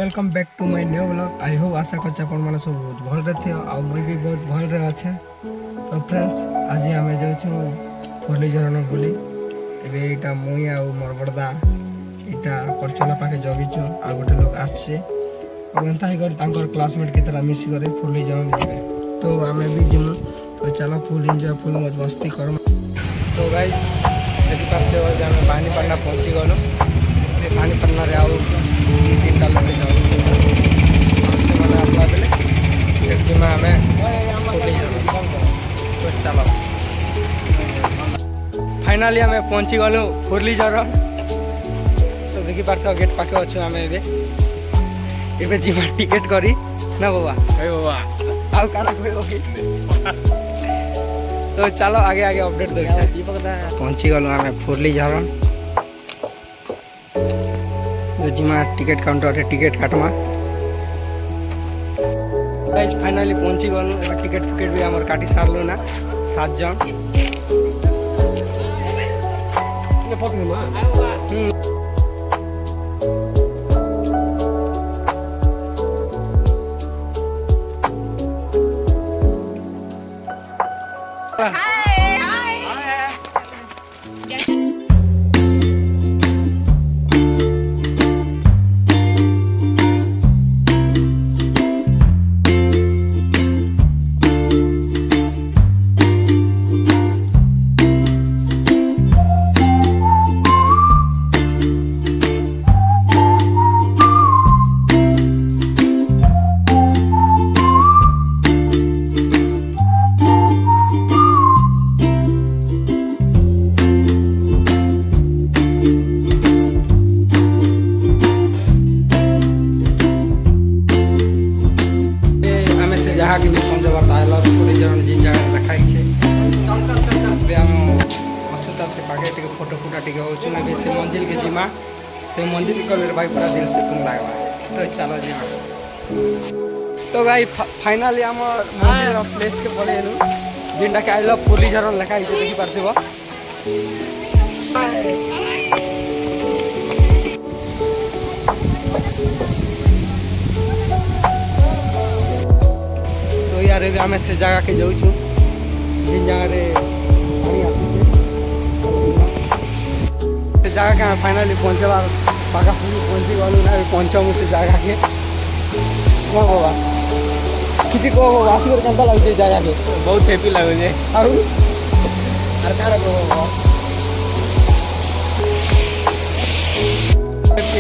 Welcome back to my new vlog. I hope आशा कर आप सब बहुत भल थे और मुझे भी बहुत भल अच्छे। तो फ्रेंड्स आज आम जाऊँ फुर्लीझरण बुली। एटा मुई आ मोर बड़दा यहाँ करचना पाखे जगिचु आ गोटे लोग आसचे एंता ही क्लासमेट के तरह मिसिक फुर्लीझरण जाए। तो आम भी जिमु तो चलो फुल एंजॉय फुल मौज मस्ती कर। तो गाइस देखिए आम पानीपाड़ा पहुँची गलु। पानीपाड़ा आउ तीन टा लोग आसला बेले जिमा आम तो चलो फाइनाली आम पहुँची गलु फुर्लीझरण। तो देखी पार्थ गेट पाखे अच्छु आम एबे जिमा टिकेट करी ना बाबा बाबा आउ काना तो चलो आगे आगे अपडेट देख। पहुँची गलु आम फुर्लीझरण जिमा टिकेट काउंटर टिकेट काटमा। गाइस फाइनाली पहुँची गलु। टिकेट फिकेट भी आमर काटी सारलु ना 7 जन। जहाँ की पंचबार आयल फुर्लीझरण जिन जगह रखाई अछूता से पागे टे फोटो फुटा टे हो से मंजिल के जिमा से मंजिल कलर भाई पूरा दिल से तुम लगवा। तो चलो जिमा। तो गाई फाइनाली आम मंदिर प्लेस के पड़ेलु जिनटा के आइल फुर्लीझरण लिखाई देखी पार्थिव। यार आम से जगह के जाऊँ जिन जगह से जगह के फाइनाली पहुँचबार पाखापाखि पहुँची गलु ना पहुँचमु से जगह के। कौन बाबा किसी कह बाबा आसिक केन्ता लगे जगह के बहुत हैप्पी लगे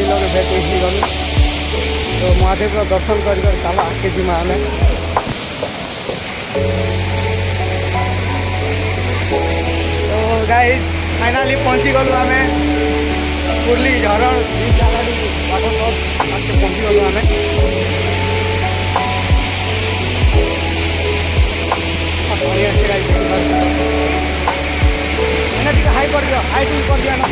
लोग भेट गलु। तो महादेव का दर्शन कर चलो आगे जिमा आम। तो गाइस फाइनाली पहुँची गलु आम फुर्लीझरण पहुँची गलु आम। हाई कर दियो हाई टू कर दिया ना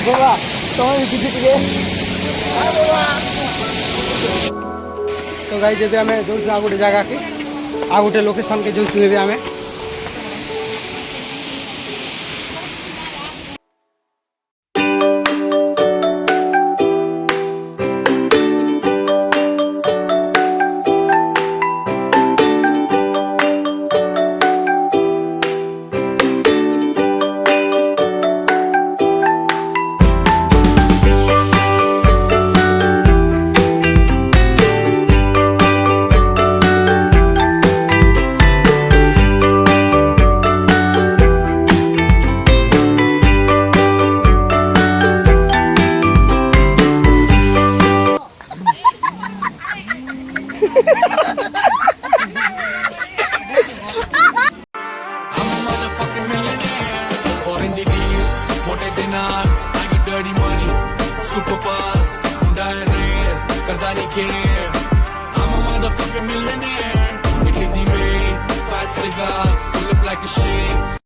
बाबा तुम किसी तो गाइस जब आम जो आ गोटे जगह के आ गोटे लोकेशन के जो आम I'm a motherfucking millionaire. We hit the way, 5 cigars, pull up like a shit.